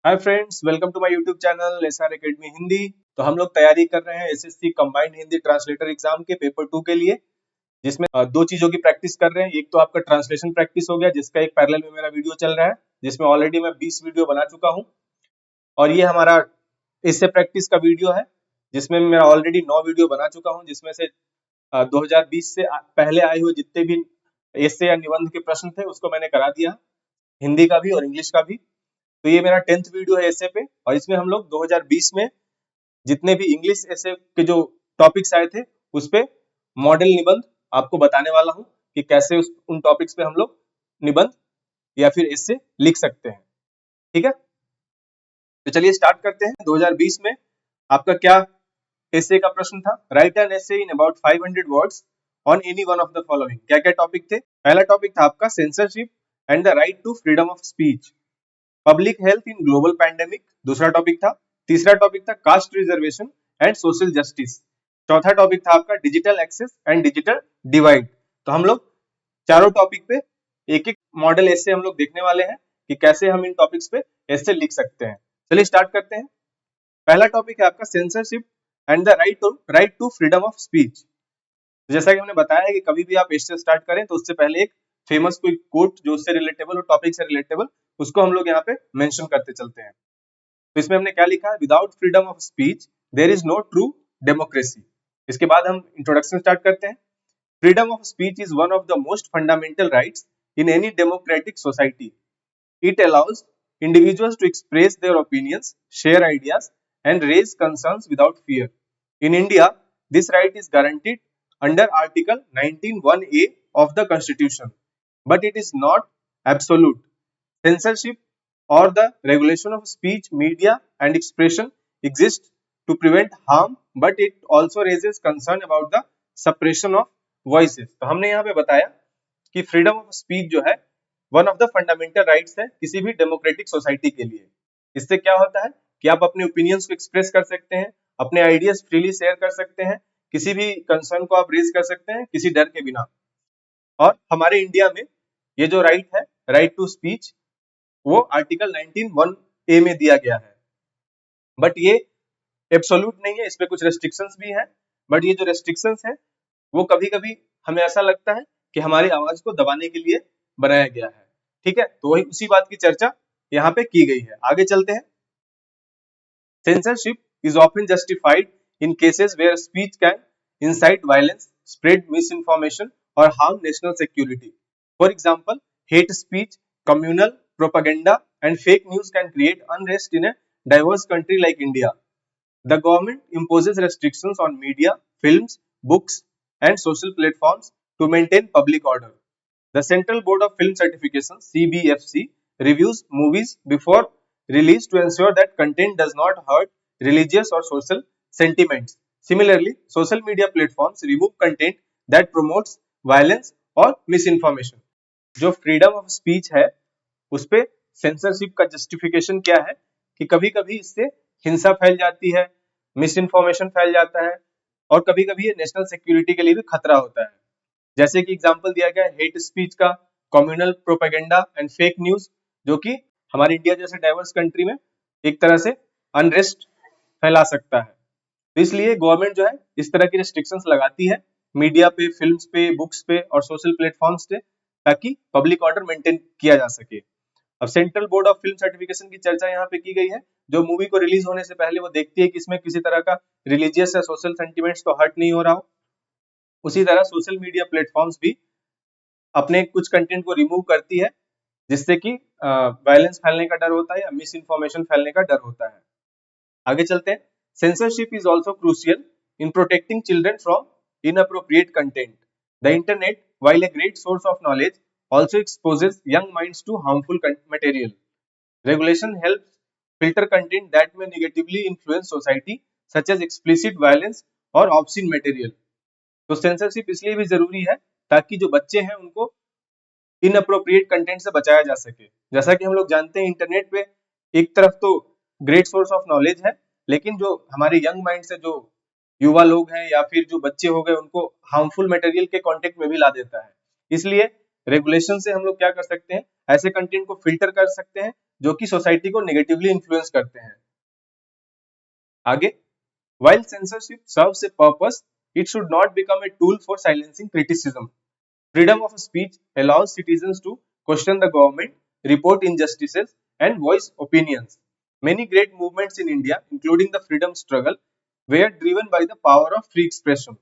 Hi friends, welcome to my YouTube channel SR academy Hindi. तो हम लोग तैयारी कर रहे हैं SSC combined Hindi translator exam के पेपर 2 के लिए, जिसमें दो चीजों की प्रैक्टिस कर रहे हैं। एक तो आपका ट्रांसलेशन प्रैक्टिस हो गया, जिसका एक पैरेलल में मेरा वीडियो चल रहा है, जिसमें ऑलरेडी मैं 20 वीडियो बना चुका हूं। और ये हमारा इससे प्रैक्टिस का वीडियो है, जिसमें मेरा ऑलरेडी 9 वीडियो बना चुका हूँ, जिसमें से 2020 से पहले आए हुए जितने भी एस्से या निबंध के प्रश्न थे उसको मैंने करा दिया, हिंदी का भी और इंग्लिश का भी। तो ये मेरा 10th वीडियो है एस्से पे, और इसमें हम लोग 2020 में जितने भी इंग्लिश एस्से के जो टॉपिक्स आए थे उस पे मॉडल निबंध आपको बताने वाला हूँ कि कैसे उन टॉपिक्स पे हम लोग निबंध या फिर एस्से लिख सकते हैं। ठीक है, तो चलिए स्टार्ट करते हैं। 2020 में आपका क्या एस्से का प्रश्न था? Write an essay in about 500 words on any one of the following. क्या क्या टॉपिक थे? पहला टॉपिक था आपका censorship and the right to freedom of speech, public health in global pandemic दूसरा टॉपिक था। तीसरा टॉपिक था caste reservation and social justice. चौथा टॉपिक था आपका digital access and digital divide. तो हम लोग चारों टॉपिक पे एक एक मॉडल एस्से हम लोग देखने वाले हैं कि कैसे हम इन टॉपिक्स पे एस्से लिख सकते हैं। चलिए स्टार्ट करते हैं। पहला टॉपिक है आपका censorship and the right to freedom of speech. जैसा कि हमने बताया है कि कभी भी आप एस्से स्टार्ट करें तो उससे पहले एक फेमस कोई कोट जो उससे रिलेटेबल हो, टॉपिक से रिलेटेबल, उसको हम लोग यहाँ पे मेंशन करते चलते हैं। तो इसमें हमने क्या लिखा है? Without freedom of speech there is no true democracy. इसके बाद हम इंट्रोडक्शन स्टार्ट करते हैं। Freedom of speech is one of the most fundamental rights in any democratic society. It allows individuals to express their opinions, share ideas, and raise concerns without fear. In India, this right is guaranteed under Article 19(1)(a) of the Constitution, but it is not absolute. Censorship or the regulation of speech, media, and expression exists to prevent harm, but it also raises concern about the suppression of voices. तो हमने यहाँ पे बताया कि freedom of speech जो है one of the fundamental rights है किसी भी डेमोक्रेटिक सोसाइटी के लिए। इससे क्या होता है कि आप अपने ओपिनियंस को एक्सप्रेस कर सकते हैं, अपने आइडियाज फ्रीली शेयर कर सकते हैं, किसी भी कंसर्न को आप रेज कर सकते हैं किसी डर के बिना। और हमारे इंडिया में ये जो राइट है, राइट टू स्पीच, वो आर्टिकल 19(1)(a) में दिया गया है, बट ये एब्सोल्यूट नहीं है, इस पे कुछ रेस्ट्रिक्शंस भी हैं। बट ये जो रेस्ट्रिक्शंस हैं वो कभी कभी हमें ऐसा लगता है कि हमारी आवाज को दबाने के लिए बनाया गया है। ठीक है, तो वही उसी बात की चर्चा यहाँ पे की गई है। आगे चलते हैं। censorship is often justified in cases where speech can incite violence, spread misinformation, or harm national security. For example, hate speech, communal propaganda, and fake news can create unrest in a diverse country like India. The government imposes restrictions on media, films, books, and social platforms to maintain public order. The Central Board of Film Certification (CBFC) reviews movies before release to ensure that content does not hurt religious or social sentiments. Similarly, social media platforms remove content that promotes violence or misinformation. जो freedom of speech है उस पे censorship का justification क्या है कि कभी कभी इससे हिंसा फैल जाती है, मिस इन्फॉर्मेशन फैल जाता है, और कभी कभी ये नेशनल सिक्योरिटी के लिए भी खतरा होता है। जैसे कि एग्जांपल दिया गया है हेट स्पीच का, communal propaganda and fake news, जो कि हमारी इंडिया जैसे डाइवर्स कंट्री में एक तरह से अनरेस्ट फैला सकता है। तो इसलिए गवर्नमेंट जो है इस तरह की रेस्ट्रिक्शंस लगाती है मीडिया पे, फिल्म्स पे, बुक्स पे और सोशल प्लेटफॉर्म्स पे, ताकि पब्लिक ऑर्डर मेंटेन किया जा सके। अब central board of film certification की चर्चा यहाँ पे की गई है। जो मूवी को रिलीज होने से पहले वो देखती है कि इसमें किसी तरह का रिलीजियस या सोशल सेंटिमेंट्स तो हर्ट नहीं हो रहा हो। उसी तरह सोशल मीडिया प्लेटफॉर्म्स भी अपने कुछ कंटेंट को रिमूव करती है, जिससे कि वायलेंस फैलने का डर होता है या मिस इन्फॉर्मेशन फैलने का डर होता है। आगे चलते हैं। Censorship is also crucial in protecting children from inappropriate content. The internet, while a great source of knowledge, also exposes young minds to harmful material. Regulation helps filter content that may negatively influence society, such as explicit violence or obscene material. तो censorship इसलिए भी जरूरी है ताकि जो बच्चे हैं उनको इनअप्रोप्रिएट कंटेंट से बचाया जा सके। जैसा कि हम लोग जानते हैं इंटरनेट पे एक तरफ तो ग्रेट सोर्स ऑफ नॉलेज है, लेकिन जो हमारे यंग माइंड से जो युवा लोग हैं या फिर जो बच्चे हो गए उनको हार्मफुल मटेरियल के कांटेक्ट में भी ला देता है। इसलिए रेगुलेशन से हम लोग क्या कर सकते हैं, ऐसे कंटेंट को फिल्टर कर सकते हैं जो कि सोसाइटी को नेगेटिवली इन्फ्लुएंस करते हैं। आगे, while censorship serves a purpose, it should not become a tool for silencing criticism. Freedom of speech allows citizens to question the government, report injustices, and voice opinions. Many great movements in India, including the freedom struggle, were driven by the power of free expression.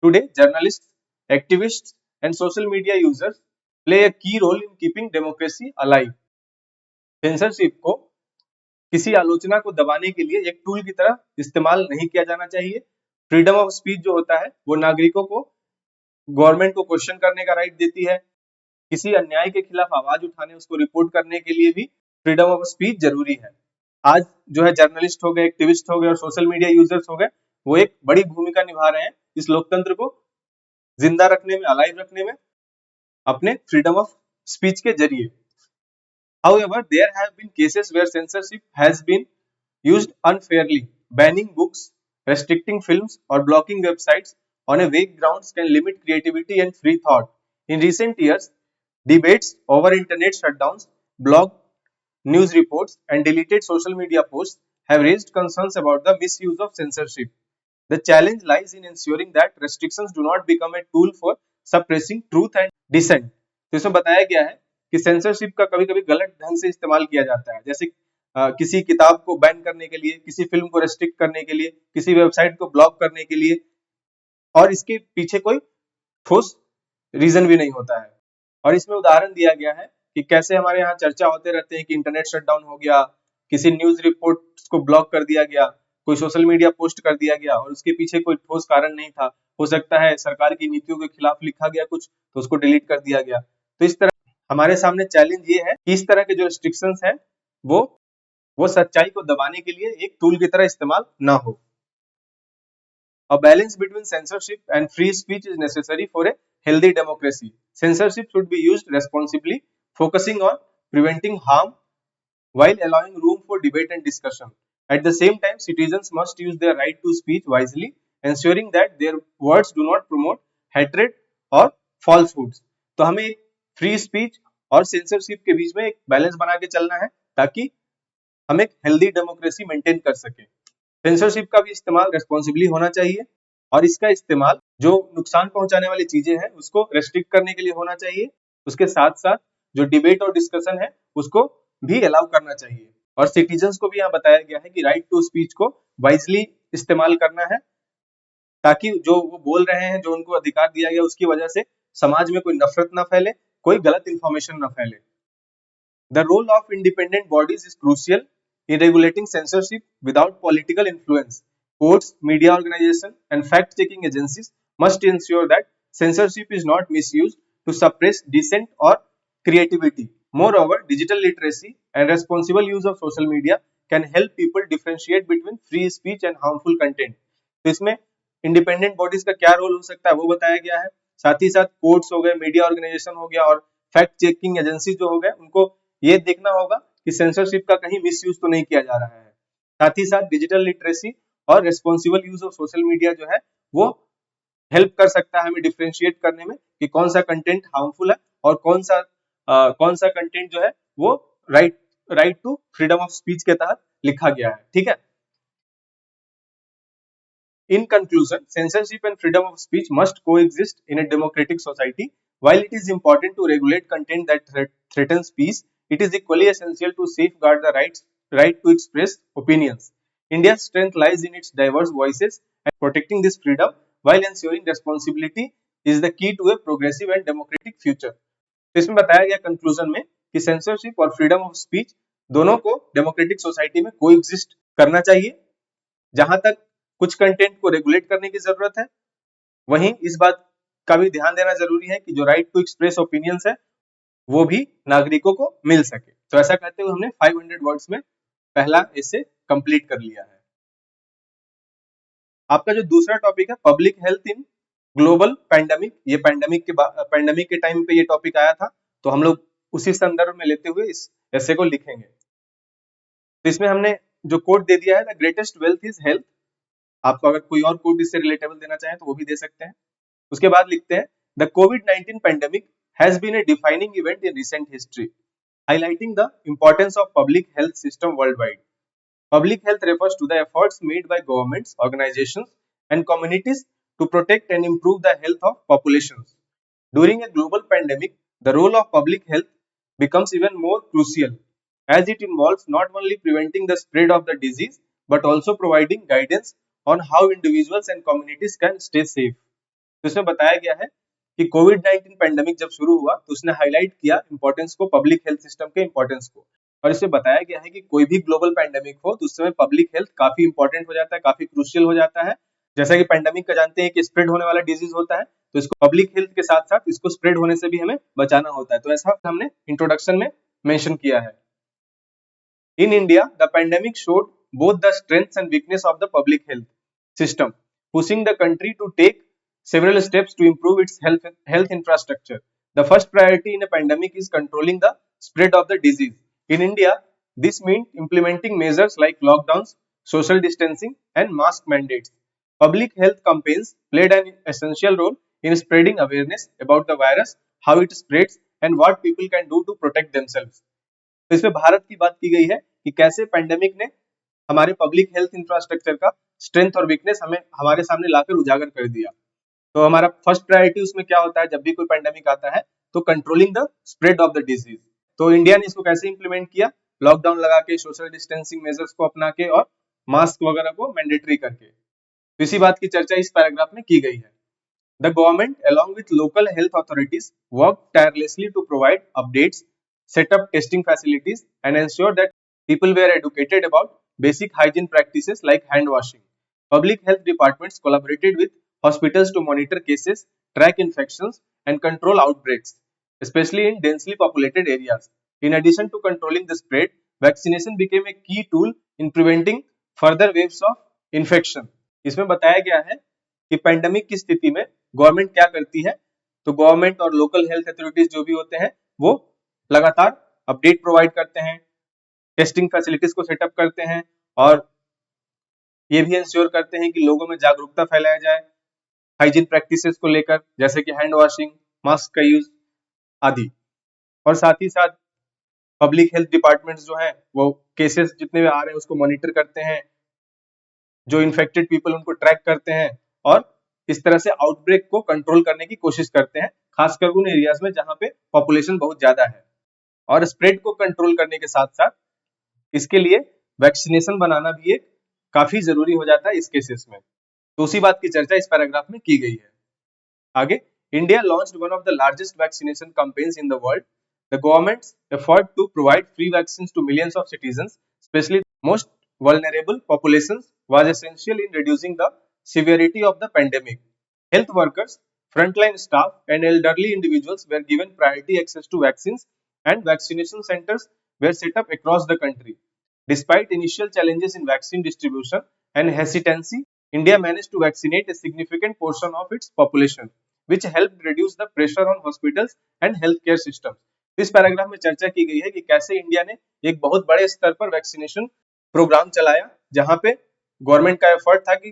Today, journalists, activists, and social media users play a key role in keeping democracy alive. Censorship को किसी आलोचना को दबाने के लिए एक tool की तरह इस्तेमाल नहीं किया जाना चाहिए। फ्रीडम ऑफ स्पीच जो होता है वो नागरिकों को गवर्नमेंट को क्वेश्चन करने का राइट देती है। किसी अन्याय के खिलाफ आवाज उठाने, उसको रिपोर्ट करने के लिए भी फ्रीडम ऑफ स्पीच जरूरी है। आज जो है जर्नलिस्ट हो गए, एक्टिविस्ट हो गए और सोशल मीडिया यूजर्स हो गए, वो एक बड़ी भूमिका निभा रहे हैं इस लोकतंत्र को जिंदा रखने में, अलाइव रखने में, अपने फ्रीडम ऑफ स्पीच के जरिए। However, there have been cases where censorship has been used unfairly. Banning books, restricting films, or blocking websites on a vague grounds can limit creativity and free thought. In recent years, debates over internet shutdowns, blog news reports, and deleted social media posts have raised concerns about the misuse of censorship. The challenge lies in ensuring that restrictions do not become a tool for suppressing truth and dissent. तो इसमें बताया गया है कि censorship का कभी-कभी गलत ढंग से इस्तेमाल किया जाता है, जैसे किसी किताब को बैन करने के लिए, किसी फिल्म को रेस्ट्रिक्ट करने के लिए, किसी वेबसाइट को ब्लॉक करने के लिए, और इसके पीछे कोई ठोस रीजन भी नहीं होता है। और इसमें उदाहरण दिया गया है कि कैसे हमारे यहाँ चर्चा होते रहते हैं कि इंटरनेट शटडाउन हो गया, किसी न्यूज रिपोर्ट को ब्लॉक कर दिया गया, कोई सोशल मीडिया पोस्ट कर दिया गया और उसके पीछे कोई ठोस कारण नहीं था। हो सकता है सरकार की नीतियों के खिलाफ लिखा गया कुछ, तो उसको डिलीट कर दिया गया। तो इस तरह हमारे सामने चैलेंज ये है कि इस तरह के जो रिस्ट्रिक्शंस हैं वो सच्चाई को दबाने के लिए एक टूल की तरह इस्तेमाल ना हो। A balance between censorship and free speech is necessary for a healthy democracy. Censorship should be used responsibly, focusing on preventing harm while allowing room for debate and discussion. At the same time, citizens must use their right to speech wisely, ensuring that their words do not promote hatred or falsehoods. तो हमें free speech और censorship के बीच में एक balance बना के चलना है ताकि हम एक हेल्दी डेमोक्रेसी मेंटेन कर सके। सेंसरशिप का भी इस्तेमाल रेस्पॉन्सिबली होना चाहिए और इसका इस्तेमाल जो नुकसान पहुंचाने वाली चीजें हैं उसको रेस्ट्रिक्ट करने के लिए होना चाहिए। उसके साथ साथ जो डिबेट और डिस्कशन है उसको भी अलाउ करना चाहिए। और सिटीजन्स को भी यहाँ बताया गया है कि राइट टू स्पीच को वाइजली इस्तेमाल करना है ताकि जो वो बोल रहे हैं, जो उनको अधिकार दिया गया, उसकी वजह से समाज में कोई नफरत ना फैले, कोई गलत इंफॉर्मेशन ना फैले। The role of independent bodies is crucial in regulating censorship without political influence. Courts, media organizations, and fact-checking agencies must ensure that censorship is not misused to suppress dissent or creativity. Moreover, digital literacy and responsible use of social media can help people differentiate between free speech and harmful content. तो इसमें independent bodies का क्या role हो सकता है वो बताया गया है। साथ ही साथ कोर्ट्स हो गए, मीडिया ऑर्गेनाइजेशन हो गया और फैक्ट चेकिंग एजेंसी जो हो गए, उनको ये देखना होगा कि सेंसरशिप का कहीं मिसयूज तो नहीं किया जा रहा है। साथ ही साथ डिजिटल लिटरेसी और responsible use of social media जो है वो हेल्प कर सकता है हमें डिफरेंशिएट करने में कि कौन सा कंटेंट हार्मफुल है और कौन सा कंटेंट जो है वो right to freedom of speech के तहत लिखा गया है। ठीक है। In conclusion, censorship and freedom of speech must coexist in a democratic society. While it is important to regulate content that threatens peace, it is equally essential to safeguard the right to express opinions. India's strength lies in its diverse voices, and protecting this freedom while ensuring responsibility is the key to a progressive and democratic future. तो इसमें बताया गया conclusion में कि censorship और freedom of speech दोनों को democratic society में कोएग्जिस्ट करना चाहिए। जहां तक कुछ कंटेंट को रेगुलेट करने की जरूरत है, वहीं इस बात का भी ध्यान देना जरूरी है कि जो राइट टू एक्सप्रेस ओपिनियंस है वो भी नागरिकों को मिल सके। तो ऐसा कहते हुए हमने 500 वर्ड्स में पहला ऐसे कंप्लीट कर लिया है। आपका जो दूसरा टॉपिक है public health in global pandemic, ये पैंडेमिक के टाइम पे ये टॉपिक आया था, तो हम लोग उसी संदर्भ में लेते हुए इस ऐसे को लिखेंगे। तो इसमें हमने जो कोट दे दिया है, the greatest wealth is health. आपको अगर कोई और कोट इससे रिलेटेबल देना चाहें तो वो भी दे सकते हैं। उसके बाद लिखते हैं द कोविड-19 pandemic has been a defining event in recent history. highlighting the importance of public health system worldwide. Public health refers to the efforts made by governments, organizations, and communities to protect and improve the health of populations. During a global pandemic, the role of public health becomes even more crucial as it involves not only preventing the spread of the disease but also providing guidance on how individuals and communities can stay safe. तो इसमें बताया गया है कि कोविड-19 pandemic जब शुरू हुआ तो उसने हाईलाइट किया इंपॉर्टेंस को, पब्लिक हेल्थ सिस्टम के इंपॉर्टेंस को, और इसमें बताया गया है कि कोई भी ग्लोबल पैंडेमिक हो तो उस समय पब्लिक हेल्थ काफी इंपॉर्टेंट हो जाता है, काफी क्रूशियल हो जाता है। जैसा कि पैंडेमिक का जानते हैं कि स्प्रेड होने वाला डिजीज होता है, तो इसको पब्लिक हेल्थ के साथ साथ इसको स्प्रेड होने से भी हमें बचाना होता है। तो ऐसा हमने इंट्रोडक्शन में मेंशन किया है। In India, the pandemic showed both the strengths and weakness of the public health system, pushing the country to take several steps to improve its health infrastructure. The first priority in a pandemic is controlling the spread of the disease. In India, this means implementing measures like lockdowns, social distancing, and mask mandates. Public health campaigns played an essential role in spreading awareness about the virus, how it spreads, and what people can do to protect themselves. तो इसमें भारत की बात की गई है कि कैसे pandemic ने हमारे पब्लिक हेल्थ इंफ्रास्ट्रक्चर का स्ट्रेंथ और वीकनेस हमें हमारे सामने लाकर उजागर कर दिया। तो हमारा फर्स्ट प्रायोरिटी उसमें क्या होता है, जब भी कोई पैंडेमिक आता है तो controlling the spread of the disease. तो इंडिया ने इसको कैसे इंप्लीमेंट किया, लॉकडाउन लगा के, सोशल डिस्टेंसिंग मेजर्स को अपना के और मास्क वगैरह को मैंडेटरी करके। तो इसी बात की चर्चा इस पैराग्राफ में की गई है। The government, along with local health authorities, worked tirelessly to provide updates, set up testing facilities, and ensure that people were educated about basic hygiene practices like hand washing. Public health departments collaborated with hospitals to monitor cases, track infections, and control outbreaks, especially in densely populated areas. In addition to controlling the spread, vaccination became a key tool in preventing further waves of infection. इसमें बताया गया है कि pandemic की स्थिति में government क्या करती है। तो गवर्नमेंट और लोकल हेल्थ अथॉरिटीज जो भी होते हैं वो लगातार अपडेट प्रोवाइड करते हैं, टेस्टिंग फैसिलिटीज को सेटअप करते हैं और ये भी इंश्योर करते हैं कि लोगों में जागरूकता फैलाया जाए हाइजीन प्रैक्टिसेस को लेकर, जैसे कि हैंड वॉशिंग, मास्क का यूज आदि। और साथ ही साथ पब्लिक हेल्थ डिपार्टमेंट्स जो है वो केसेस जितने भी आ रहे हैं उसको मॉनिटर करते हैं, जो इन्फेक्टेड पीपल उनको ट्रैक करते हैं और इस तरह से आउटब्रेक को कंट्रोल करने की कोशिश करते हैं, खासकर उन एरियाज में जहां पे पॉपुलेशन बहुत ज्यादा है। और स्प्रेड को कंट्रोल करने के साथ साथ इसके लिए वैक्सीनेशन बनाना भी एक काफी जरूरी हो जाता है इस केसेस में। तो उसी बात की चर्चा इस पैराग्राफ में की गई है। आगे, India launched one of the largest vaccination campaigns in the world. The government's effort to provide free vaccines to millions of citizens, specially most vulnerable populations, was essential in reducing the severity of the pandemic. Health workers, frontline staff, and elderly individuals were given priority access to vaccines, and vaccination centers were set up across the country. Despite initial challenges in vaccine distribution and hesitancy, India managed to vaccinate a significant portion of its population, which helped reduce the pressure on hospitals and healthcare systems. इस paragraph में चर्चा की गई है कि कैसे India ने एक बहुत बड़े स्तर पर वैक्सीनेशन प्रोग्राम चलाया, जहां पे गवर्नमेंट का एफर्ट था कि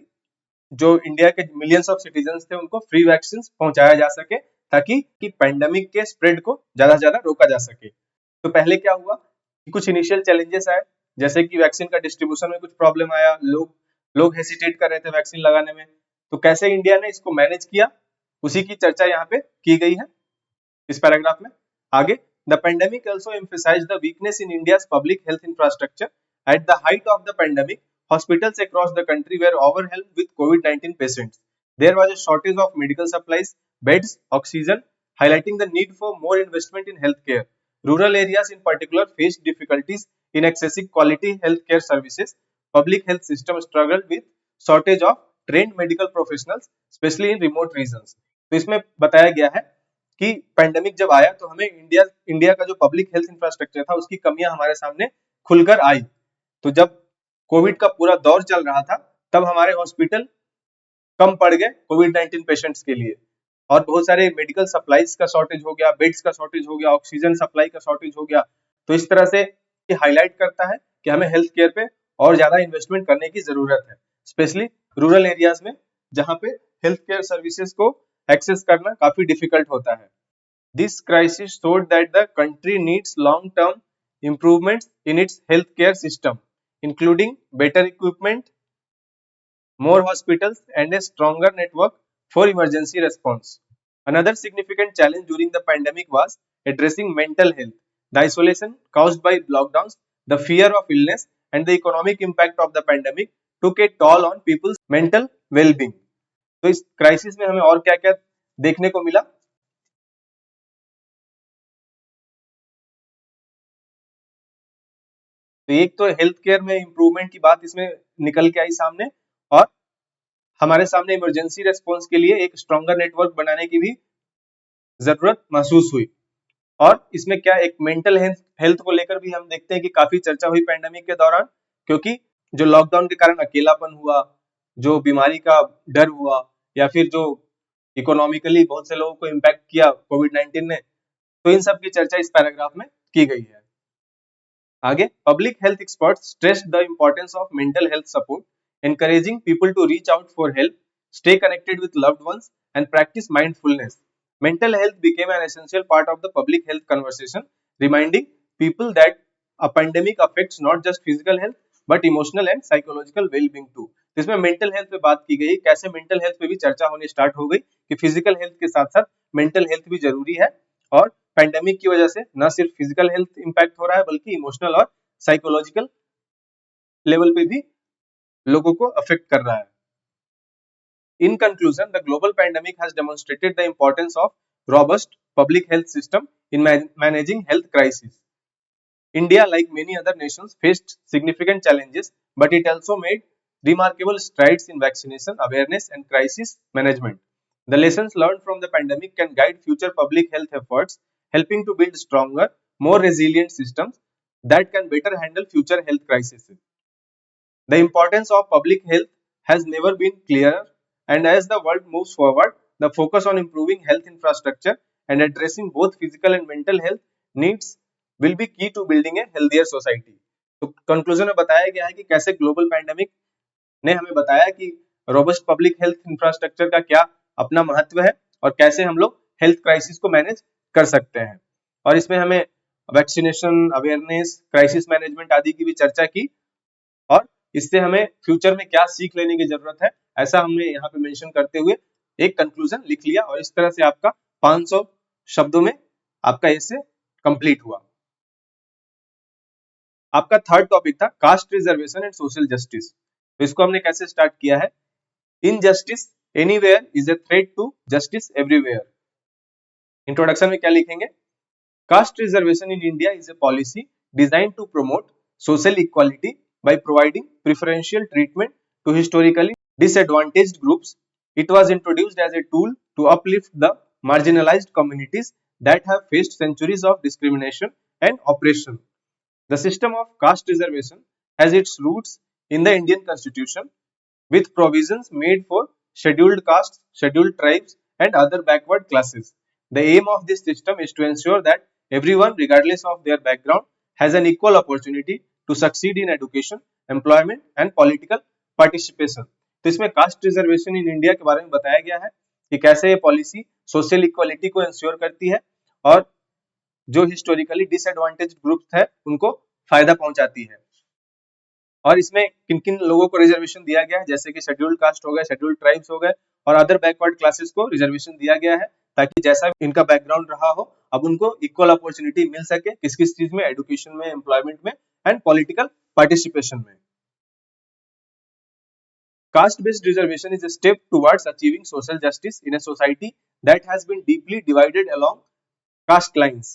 जो इंडिया के मिलियंस ऑफ सिटीजन्स थे उनको फ्री वैक्सीन पहुंचाया जा सके ताकि कि पैंडेमिक के स्प्रेड को ज्यादा से ज्यादा रोका जा सके। तो पहले क्या हुआ कि कुछ इनिशियल चैलेंजेस आए, जैसे कि वैक्सीन का डिस्ट्रीब्यूशन में कुछ प्रॉब्लम आया, लोग हेसिटेट कर रहे थे वैक्सीन लगाने में। तो कैसे इंडिया ने इसको मैनेज किया, उसी की चर्चा यहाँ पे की गई है इस पैराग्राफ में। आगे, the pandemic also emphasized the weakness in India's public health infrastructure. At the height of the pandemic, hospitals across the country were overwhelmed with COVID-19 patients. There was a shortage of medical supplies, beds, oxygen, highlighting the need for more investment in healthcare. Rural areas in particular faced difficulties in accessing quality healthcare services. Public health system struggled with shortage of trained medical professionals, especially in remote regions. तो इसमें बताया गया है कि pandemic जब आया तो हमें इंडिया का जो पब्लिक हेल्थ इंफ्रास्ट्रक्चर था उसकी कमियां हमारे सामने खुलकर आई। तो जब कोविड का पूरा दौर चल रहा था तब हमारे हॉस्पिटल कम पड़ गए कोविड-19 पेशेंट्स के लिए, और बहुत सारे मेडिकल सप्लाईज का शॉर्टेज हो गया, बेड्स का शॉर्टेज हो गया, ऑक्सीजन सप्लाई का शॉर्टेज हो गया। तो इस तरह से ये हाईलाइट करता है कि हमें हेल्थ केयर पे और ज्यादा इन्वेस्टमेंट करने की जरूरत है, स्पेशली रूरल एरियाज में जहां पे हेल्थ केयर सर्विसेज को एक्सेस करना काफी डिफिकल्ट होता है। This crisis showed that the country needs long-term improvements in its healthcare system, including better equipment, more hospitals, and a stronger network for emergency response. Another significant challenge during the pandemic was addressing mental health. The isolation caused by lockdowns, the fear of illness, and the economic impact of the pandemic took a toll on people's mental well-being. तो इस crisis में हमें और क्या-क्या देखने को मिला? तो एक तो हेल्थ केयर में इम्प्रूवमेंट की बात इसमें निकल के आई सामने, और हमारे सामने इमरजेंसी रेस्पॉन्स के लिए एक स्ट्रॉन्गर नेटवर्क बनाने की भी जरूरत महसूस हुई। और इसमें क्या एक मेंटल हेल्थ को लेकर भी हम देखते हैं कि काफी चर्चा हुई पैंडेमिक के दौरान, क्योंकि जो लॉकडाउन के कारण अकेलापन हुआ, जो बीमारी का डर हुआ, या फिर जो इकोनॉमिकली बहुत से लोगों को इम्पैक्ट किया कोविड-19 ने, तो इन सब की चर्चा इस पैराग्राफ में की गई है। आगे, public health experts stressed the importance of mental health support, encouraging people to reach out for help, stay connected with loved ones, and practice mindfulness. Mental health became an essential part of the public health conversation, reminding people that a pandemic affects not just physical health but emotional and psychological well-being too. इसमें mental health पे बात की गई, कैसे mental health पे भी चर्चा होनी स्टार्ट हो गई कि फिजिकल हेल्थ के साथ साथ मेंटल हेल्थ भी जरूरी है, और पैंडेमिक की वजह से न सिर्फ फिजिकल हेल्थ इंपैक्ट हो रहा है बल्कि इमोशनल और साइकोलॉजिकल लेवल पे भी लोगों को अफेक्ट कर रहा है। In conclusion, the global pandemic has demonstrated the importance of robust public health system in managing health crises. India, like many other nations, faced significant challenges, but it also made remarkable strides in vaccination, awareness, and crisis management. The lessons learned from the pandemic can guide future public health efforts, helping to build stronger, more resilient systems that can better handle future health crises. The importance of public health has never been clearer, and as the world moves forward, the focus on improving health infrastructure and addressing both physical and mental health needs will be key to building a healthier society. तो conclusion में बताया गया है कि कैसे global pandemic ने हमें बताया कि रोबस्ट पब्लिक हेल्थ इंफ्रास्ट्रक्चर का क्या अपना महत्व है और कैसे हम लोग हेल्थ क्राइसिस को मैनेज कर सकते हैं। और इसमें हमें वैक्सीनेशन, अवेयरनेस, क्राइसिस मैनेजमेंट आदि की भी चर्चा की, और इससे हमें फ्यूचर में क्या सीख लेने की जरूरत है, ऐसा हमने यहाँ पे मेंशन करते हुए एक कंक्लूजन लिख लिया, और इस तरह से आपका 500 शब्दों में आपका एसे कंप्लीट हुआ। आपका थर्ड टॉपिक था caste reservation and social justice. तो इसको हमने कैसे स्टार्ट किया है? Injustice anywhere is a threat to justice everywhere. Introduction में क्या लिखेंगे? Caste reservation in India is a policy designed to promote social equality by providing preferential treatment to historically disadvantaged groups. It was introduced as a tool to uplift the marginalized communities that have faced centuries of discrimination and oppression. The system of caste reservation has its roots in the Indian Constitution, with provisions made for scheduled castes, scheduled tribes, and other backward classes. The aim of this system is to ensure that everyone, regardless of their background, has an equal opportunity to succeed in education, employment, and political participation. तो इसमें cast reservation in India के बारे में बताया गया है कि कैसे ये पॉलिसी सोशल इक्वालिटी को इंश्योर करती है और जो हिस्टोरिकली डिसएडवांटेज ग्रुप्स है उनको फायदा पहुंचाती है। और इसमें किन किन लोगों को रिजर्वेशन दिया गया है, जैसे कि शेड्यूल्ड कास्ट हो गए, शेड्यूल्ड ट्राइब्स हो गए, और अदर बैकवर्ड क्लासेस को रिजर्वेशन दिया गया है ताकि जैसा इनका बैकग्राउंड रहा हो, अब उनको इक्वल अपॉर्चुनिटी मिल सके किस किस चीज में, एजुकेशन में, एम्प्लॉयमेंट में, एंड पॉलिटिकल पार्टिसिपेशन में। Caste based reservation is a step towards achieving social justice in a society that has been deeply divided along caste lines.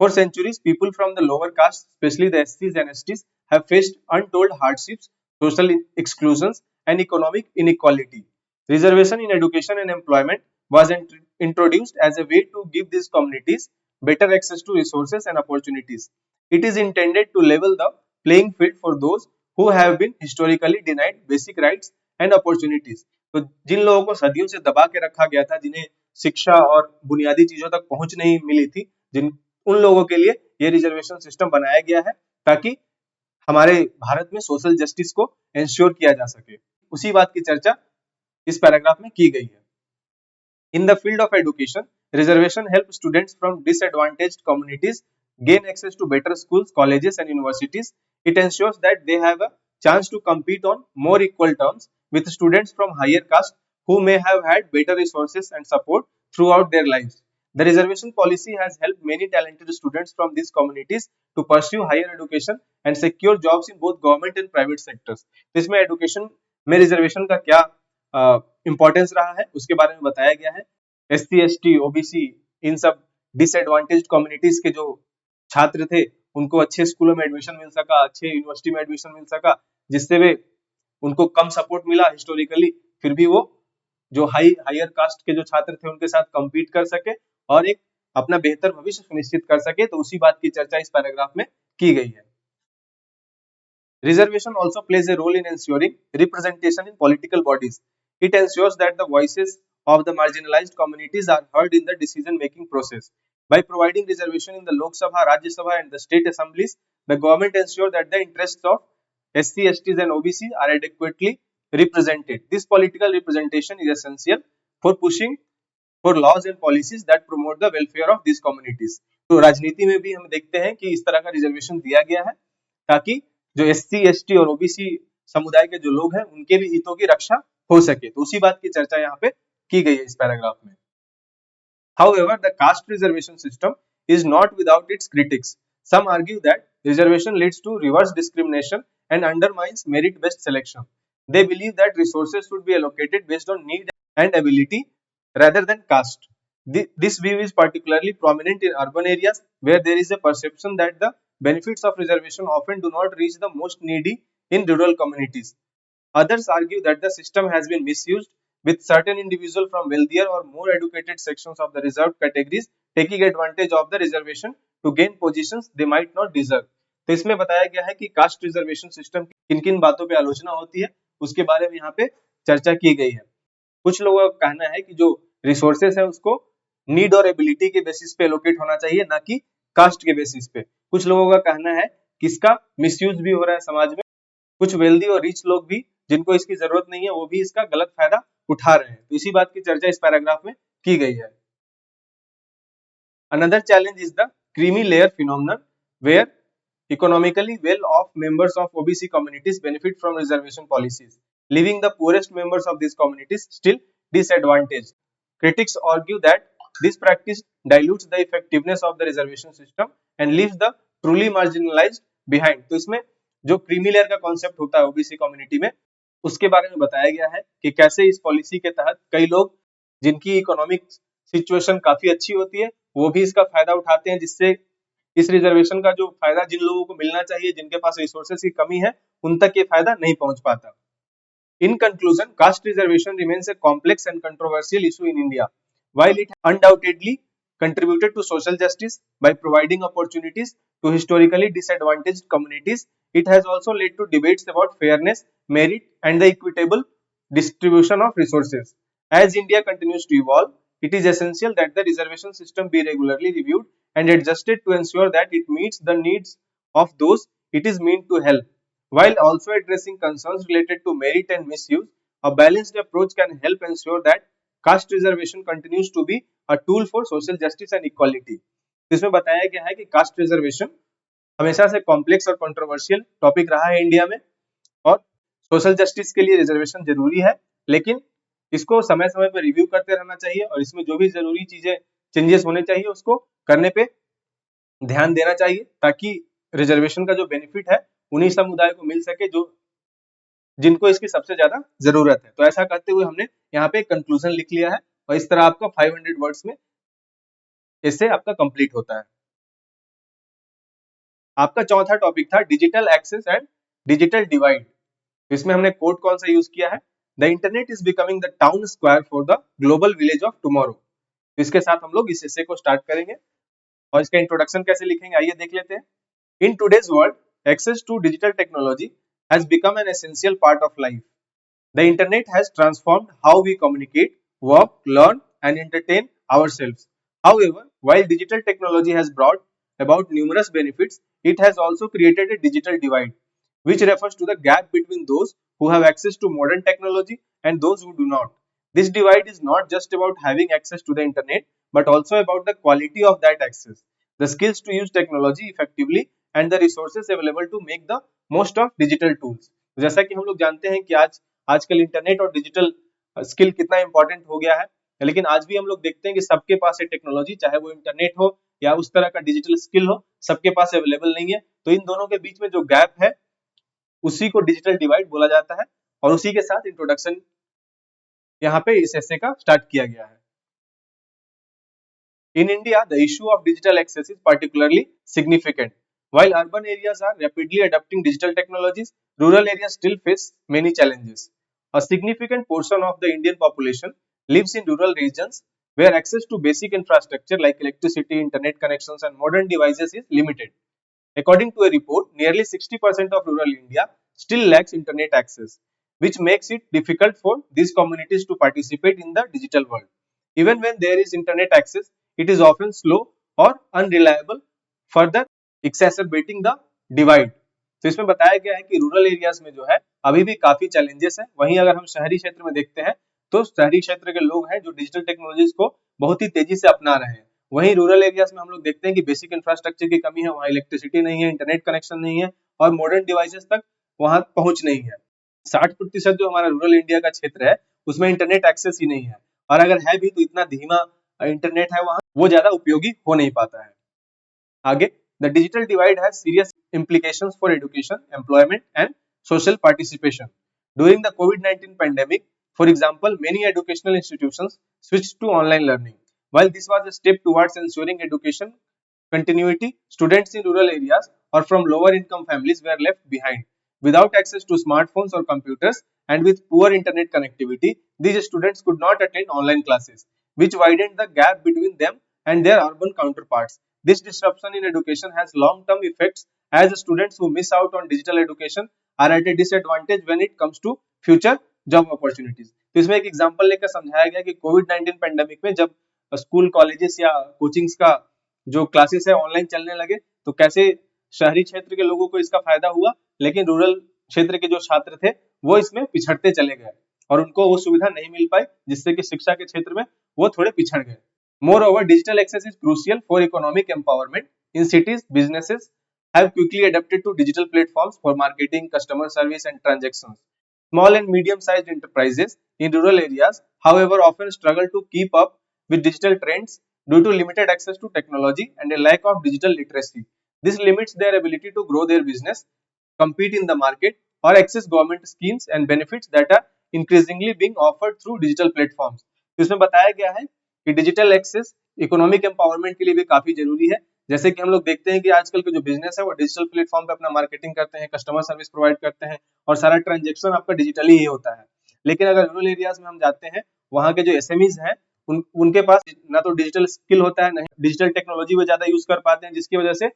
For centuries, people from the lower caste, especially the SCs and STs, have faced untold hardships, social exclusions, and economic inequality. Reservation in education and employment was introduced as a way to give these communities better access to resources and opportunities. It is intended to level the playing field for those who have been historically denied basic rights and opportunities. तो जिन लोगों को सदियों से दबा के रखा गया था, जिन्हें शिक्षा और बुनियादी चीजों तक पहुंच नहीं मिली थी, जिन उन लोगों के लिए ये रिजर्वेशन सिस्टम बनाया गया है ताकि हमारे भारत में सोशल जस्टिस को इंश्योर किया जा सके। उसी बात की चर्चा इस पैराग्राफ में की गई है। In the field of education, Reservation help students from disadvantaged communities gain access to better schools, colleges, and universities. It ensures that they have a chance to compete on more equal terms with students from higher caste who may have had better resources and support throughout their lives. The reservation policy has helped many talented students from these communities to pursue higher education and secure jobs in both government and private sectors. तो इसमें education में reservation का क्या importance रहा है उसके बारे में बताया गया है। SC, ST, OBC इन सब डिसएडवांटेज्ड कम्युनिटीज के जो छात्र थे उनको अच्छे स्कूलों में एडमिशन मिल सका, अच्छे यूनिवर्सिटी में एडमिशन मिल सका, जिससे वे उनको कम सपोर्ट मिला हिस्टोरिकली, फिर भी वो जो हायर कास्ट के जो छात्र थे उनके साथ compete कर सके और एक अपना बेहतर भविष्य सुनिश्चित कर सके। तो उसी बात की चर्चा इस पैराग्राफ में की गई है। Reservation also plays a role in ensuring representation in political bodies. It ensures that the voices of the marginalized communities are heard in the decision-making process. By providing reservation in the Lok Sabha, Rajya Sabha, and the state assemblies, the government ensures that the interests of SC, STs, and OBC are adequately represented. This political representation is essential for pushing for laws and policies that promote the welfare of these communities. तो राजनीति में भी हम देखते हैं कि इस तरह का रिजर्वेशन दिया गया है ताकि जो SC, ST और OBC समुदाय के जो लोग हैं उनके भी हितों की रक्षा हो सके। तो उसी बात की चर्चा यहाँ पे की गई है इस पैराग्राफ में। However, the caste reservation system is not without its critics. Some argue that reservation leads to reverse discrimination and undermines merit-based selection. They believe that resources should be allocated based on need and ability rather than caste. This view is particularly prominent in urban areas where there is a perception that the benefits of reservation often do not reach the most needy in rural communities. Others argue that the system has been misused, with certain individuals from wealthier or more educated sections of the reserved categories taking advantage of the reservation to gain positions they might not deserve. तो इसमें बताया गया है कि caste reservation system की किन किन बातों पे आलोचना होती है उसके बारे में यहाँ पे चर्चा की गई है। कुछ लोगों का कहना है कि जो रिसोर्सेस है उसको नीड और एबिलिटी के बेसिस पे एलोकेट होना चाहिए, ना कि कास्ट के बेसिस पे। कुछ लोगों का कहना है कि इसका मिसयूज भी हो रहा है समाज में। कुछ वेल्दी और रिच लोग भी जिनको इसकी जरूरत नहीं है वो भी इसका गलत फायदा उठा रहे हैं। तो इसी बात की चर्चा इस पैराग्राफ में की गई है। Another challenge is the creamy layer phenomenon, where economically well-off members of OBC communities benefit from reservation policies, leaving the poorest members of these communities still disadvantaged. Critics argue that this practice dilutes the effectiveness of the reservation system and leaves the truly marginalized behind. तो इसमें जो creamy layer का concept होता है OBC community में उसके बारे में बताया गया है कि कैसे इस पॉलिसी के तहत कई लोग जिनकी इकोनॉमिक सिचुएशन काफी अच्छी होती है वो भी इसका फायदा उठाते हैं, जिससे इस रिजर्वेशन का जो फायदा जिन लोगों को मिलना चाहिए, जिनके पास रिसोर्सेज की कमी है, उन तक ये फायदा नहीं पहुंच पाता। In conclusion, caste reservation remains a complex and controversial issue in India. While it undoubtedly contributed to social justice by providing opportunities to historically disadvantaged communities, it has also led to debates about fairness, merit, and the equitable distribution of resources. As India continues to evolve, it is essential that the reservation system be regularly reviewed and adjusted to ensure that it meets the needs of those it is meant to help, while also addressing concerns related to merit and misuse. A balanced approach can help ensure that caste reservation continues to be a tool for social justice and equality. इसमें बताया गया है कि caste reservation हमेशा से complex और controversial topic रहा है इंडिया में और सोशल जस्टिस के लिए रिजर्वेशन जरूरी है, लेकिन इसको समय समय पर रिव्यू करते रहना चाहिए और इसमें जो भी जरूरी चीजें चेंजेस होने चाहिए उसको करने पे ध्यान देना चाहिए ताकि रिजर्वेशन का जो बेनिफिट है उन्हीं समुदाय को मिल सके जो जिनको इसकी सबसे ज्यादा जरूरत है। तो ऐसा करते हुए हमने यहाँ पे कंक्लूजन लिख लिया है और इस तरह आपका 500 वर्ड्स में इससे आपका कंप्लीट होता है। आपका चौथा टॉपिक था digital access and digital divide. इसमें हमने कोड कौन सा यूज किया है, the internet is becoming the town square for the global village of tomorrow. तो इसके साथ हम लोग इस हिस्से को स्टार्ट करेंगे और इसका इंट्रोडक्शन कैसे लिखेंगे आइए देख लेते हैं। In today's world access to digital technology has become an essential part of life. The internet has transformed how we communicate, work, learn, and entertain ourselves. However, while digital technology has brought about numerous benefits, it has also created a digital divide, which refers to the gap between those who have access to modern technology and those who do not. This divide is not just about having access to the internet, but also about the quality of that access, the skills to use technology effectively and the resources available to make the most of digital tools. जैसा कि हम लोग जानते हैं कि आजकल internet और digital skill कितना इंपॉर्टेंट हो गया है, लेकिन आज भी हम लोग देखते हैं कि सबके पास है टेक्नोलॉजी, चाहे वो इंटरनेट हो या उस तरह का डिजिटल स्किल हो, सबके पास अवेलेबल नहीं है। तो इन दोनों के बीच में जो गैप है उसी को डिजिटल डिवाइड बोला जाता है, और उसी के साथ इंट्रोडक्शन यहाँ पे इस ऐसे का स्टार्ट किया गया है। In India, the issue of digital access is particularly significant. While urban areas are rapidly adopting digital technologies, rural areas still face many challenges. A significant portion of the Indian population lives in rural regions where access to basic infrastructure like electricity, internet connections, and modern devices is limited. According to a report, nearly 60% of rural India still lacks internet access, which makes it difficult for these communities to participate in the digital world. Even when there is internet access, it is often slow or unreliable, further exacerbating the divide. तो इसमें बताया गया है कि rural areas में जो है अभी भी काफी चैलेंजेस हैं। वहीं अगर हम शहरी क्षेत्र में देखते हैं तो शहरी क्षेत्र के लोग हैं जो डिजिटल टेक्नोलॉजीज को बहुत ही तेजी से अपना रहे हैं। वहीं रूरल एरियाज में हम लोग देखते हैं कि बेसिक इंफ्रास्ट्रक्चर की कमी है, वहाँ इलेक्ट्रिसिटी नहीं है, इंटरनेट कनेक्शन नहीं है और मॉडर्न डिवाइसेस तक वहाँ पहुंच नहीं है। 60% जो हमारा रूरल इंडिया का क्षेत्र है उसमें इंटरनेट एक्सेस ही नहीं है, और अगर है भी तो इतना धीमा इंटरनेट है वहाँ, वो ज्यादा उपयोगी हो नहीं पाता है। आगे, the digital divide has serious implications for education, employment and social participation. During the COVID-19 pandemic, for example, many educational institutions switched to online learning. While this was a step towards ensuring education continuity, students in rural areas or from lower income families were left behind. Without access to smartphones or computers and with poor internet connectivity, these students could not attend online classes, which widened the gap between them and their urban counterparts. This disruption in education has long-term effects as students who miss out on digital education are at a disadvantage when it comes to future job opportunities. तो इसमें एक example लेकर समझाया गया कि कोविड-19 pandemic में जब school, colleges या कोचिंग्स का जो क्लासेस है ऑनलाइन चलने लगे तो कैसे शहरी क्षेत्र के लोगों को इसका फायदा हुआ, लेकिन रूरल क्षेत्र के जो छात्र थे वो इसमें पिछड़ते चले गए और उनको वो सुविधा नहीं मिल पाई, जिससे कि शिक्षा के क्षेत्र में वो थोड़े पिछड़ गए। Moreover, digital access is crucial for economic empowerment. In cities, businesses have quickly adapted to digital platforms for marketing, customer service, and transactions. Small and medium-sized enterprises in rural areas, however, often struggle to keep up with digital trends due to limited access to technology and a lack of digital literacy. This limits their ability to grow their business, compete in the market, or access government schemes and benefits that are increasingly being offered through digital platforms. इसमें बताया गया है कि digital access economic empowerment के लिए भी काफी जरूरी है। जैसे कि हम लोग देखते हैं कि आजकल के जो बिजनेस है वो डिजिटल प्लेटफॉर्म पे अपना मार्केटिंग करते हैं, कस्टमर सर्विस प्रोवाइड करते हैं और सारा ट्रांजेक्शन आपका डिजिटली ही होता है। लेकिन अगर रूरल एरियाज में हम जाते हैं, वहाँ के जो एसएमईज हैं उनके पास ना तो डिजिटल स्किल होता है, ना डिजिटल टेक्नोलॉजी वो ज्यादा यूज कर पाते हैं, जिसकी वजह से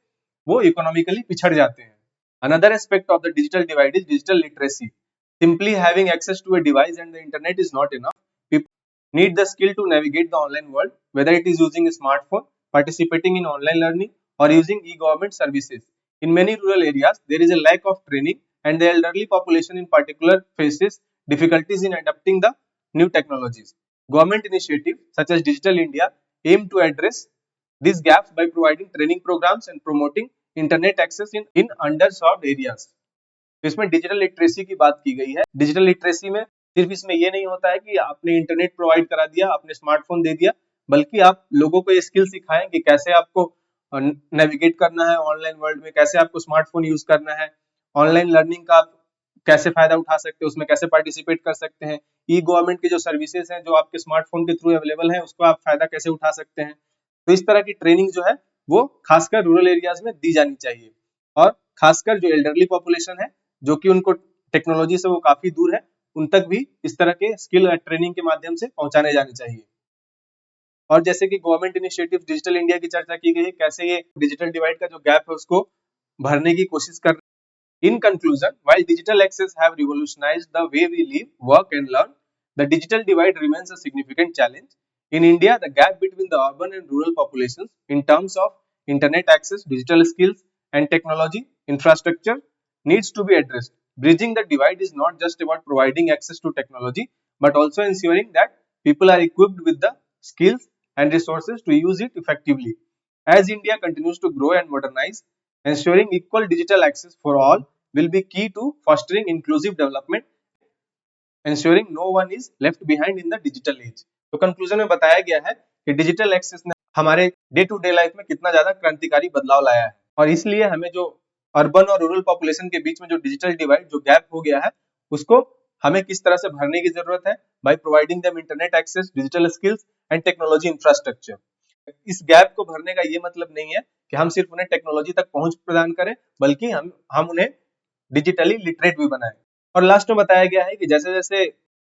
वो इकोनॉमिकली पिछड़ जाते हैं। Another aspect of the digital divide is digital literacy. Simply having access to a device and the internet is not enough. People need the skill to navigate the online world, whether it is using a smartphone, participating in online learning, or using e-government services. In many rural areas, there is a lack of training, and the elderly population in particular faces difficulties in adapting the new technologies. Government initiatives such as Digital India aim to address these gaps by providing training programs and promoting internet access in underserved areas. इसमें digital literacy की बात की गई है। Digital literacy में सिर्फ इसमें ये नहीं होता है कि आपने इंटरनेट प्रोवाइड करा दिया, आपने स्मार्टफोन दे दिया, बल्कि आप लोगों को ये स्किल सिखाएं कि कैसे आपको नेविगेट करना है ऑनलाइन वर्ल्ड में, कैसे आपको स्मार्टफोन यूज करना है, ऑनलाइन लर्निंग का आप कैसे फायदा उठा सकते हैं, उसमें कैसे पार्टिसिपेट कर सकते हैं, ई गवर्नमेंट की जो सर्विसेज हैं जो आपके स्मार्टफोन के थ्रू अवेलेबल है उसको आप फायदा कैसे उठा सकते हैं। तो इस तरह की ट्रेनिंग जो है वो खासकर रूरल एरियाज में दी जानी चाहिए, और खासकर जो एल्डरली पॉपुलेशन है जो कि उनको टेक्नोलॉजी से वो काफी दूर है, उन तक भी इस तरह के स्किल ट्रेनिंग के माध्यम से पहुंचाने जाने चाहिए। और जैसे कि गवर्नमेंट इनिशिएटिव डिजिटल इंडिया की चर्चा की गई है, कैसे ये डिजिटल डिवाइड का जो गैप है उसको भरने की कोशिश कर रहे हैं। In conclusion, while digital access have revolutionized the way we live, work and learn, the digital divide remains a significant challenge. In India, the gap between the urban and rural populations in terms of internet access, digital skills, and technology infrastructure needs to be addressed. Bridging the divide is not just about providing access to technology, but also ensuring that people are equipped with the skills and resources to use it effectively. As India continues to grow and modernize, ensuring equal digital access for all will be key to fostering inclusive development, ensuring no one is left behind in the digital age. तो conclusion में बताया गया है कि digital access ने हमारे day to day life में कितना ज्यादा क्रांतिकारी बदलाव लाया है, और इसलिए हमें जो अर्बन और रूरल पॉपुलेशन के बीच में जो डिजिटल डिवाइड, जो गैप हो गया है, उसको हमें किस तरह से भरने की जरूरत है, by providing them internet access, digital skills and technology infrastructure. इस गैप को भरने का ये मतलब नहीं है कि हम सिर्फ उन्हें टेक्नोलॉजी तक पहुंच प्रदान करें, बल्कि हम उन्हें डिजिटली लिटरेट भी बनाएं। और लास्ट में बताया गया है कि जैसे जैसे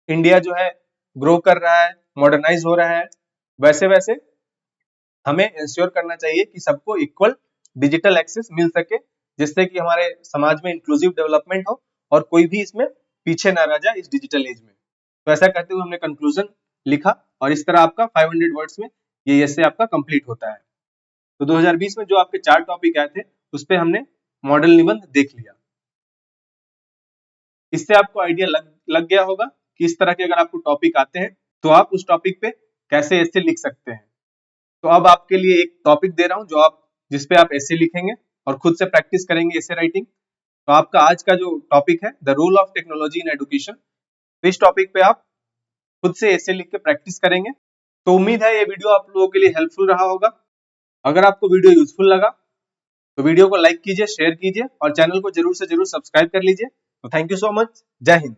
इंडिया जो है ग्रो कर रहा है, मॉडर्नाइज हो रहा है, वैसे वैसे हमें इंश्योर करना चाहिए कि सबको इक्वल डिजिटल एक्सेस मिल सके, जिससे कि हमारे समाज में इंक्लूसिव डेवलपमेंट हो और कोई भी इसमें पीछे ना रह जाए इस डिजिटल एज में। तो ऐसा कहते हुए हमने कंक्लूजन लिखा, और इस तरह आपका 500 वर्ड्स में ये ऐसे आपका कंप्लीट होता है। तो 2020 में जो आपके 4 टॉपिक आए थे, उस पे हमने मॉडल निबंध देख लिया। इससे आपको आइडिया लग गया होगा कि इस तरह के अगर आपको टॉपिक आते हैं तो आप उस टॉपिक पे कैसे ऐसे लिख सकते हैं। तो अब आपके लिए एक टॉपिक दे रहा हूं जिस पे आप ऐसे लिखेंगे और खुद से प्रैक्टिस करेंगे ऐसे राइटिंग। तो आपका आज का जो टॉपिक है, the role of technology in education, तो इस टॉपिक पे आप खुद से ऐसे लिख के प्रैक्टिस करेंगे। तो उम्मीद है ये वीडियो आप लोगों के लिए हेल्पफुल रहा होगा। अगर आपको वीडियो यूजफुल लगा तो वीडियो को लाइक कीजिए, शेयर कीजिए और चैनल को जरूर से जरूर सब्सक्राइब कर लीजिए। तो थैंक यू सो मच। जय हिंद।